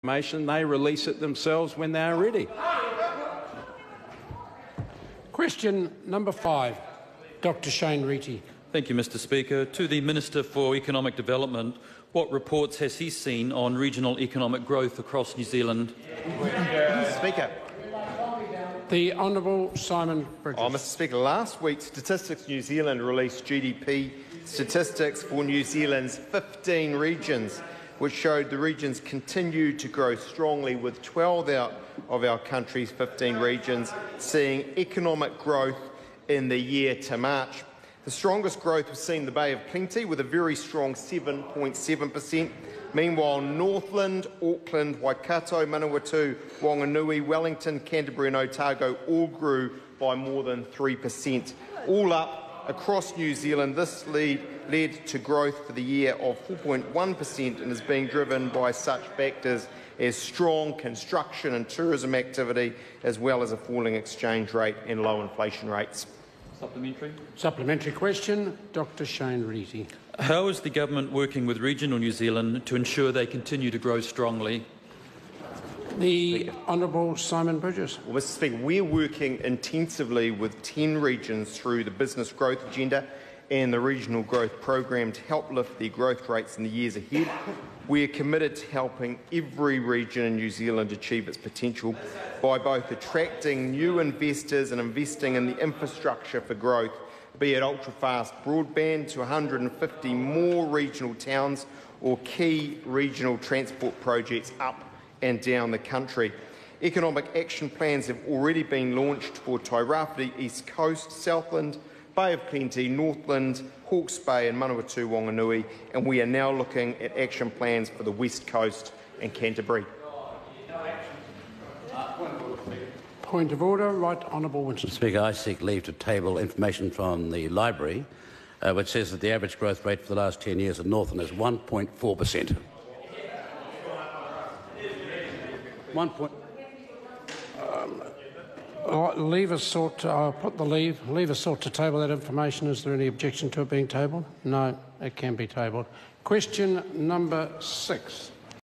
information. They release it themselves when they are ready. Question number 5, Dr Shane Reti. Thank you, Mr Speaker. To the Minister for Economic Development, what reports has he seen on regional economic growth across New Zealand? Speaker. The Honourable Simon Bridges. Mr Speaker, last week Statistics New Zealand released GDP statistics for New Zealand's 15 regions, which showed the regions continued to grow strongly, with 12 out of our country's 15 regions seeing economic growth in the year to March. The strongest growth was seen in the Bay of Plenty, with a very strong 7.7%. Meanwhile, Northland, Auckland, Waikato, Manawatu, Whanganui, Wellington, Canterbury and Otago all grew by more than 3%. All up, across New Zealand, this led to growth for the year of 4.1% and is being driven by such factors as strong construction and tourism activity, as well as a falling exchange rate and low inflation rates. Supplementary question, Dr Shane Reti. How is the government working with regional New Zealand to ensure they continue to grow strongly? The Honourable Simon Bridges. Well, Mr Speaker, we're working intensively with 10 regions through the Business Growth Agenda and the Regional Growth Program to help lift their growth rates in the years ahead. We are committed to helping every region in New Zealand achieve its potential by both attracting new investors and investing in the infrastructure for growth, be it ultra-fast broadband to 150 more regional towns or key regional transport projects up and down the country. Economic action plans have already been launched for Tairāwhiti, East Coast, Southland, Bay of Plenty, Northland, Hawke's Bay and Manawatu Whanganui, and we are now looking at action plans for the West Coast and Canterbury. Point of order, Right Honourable Winston. Speaker, I seek leave to table information from the library which says that the average growth rate for the last 10 years in Northland is 1.4%. Leave sought. I'll put the leave sought to table that information. Is there any objection to it being tabled? No, it can be tabled. Question number 6.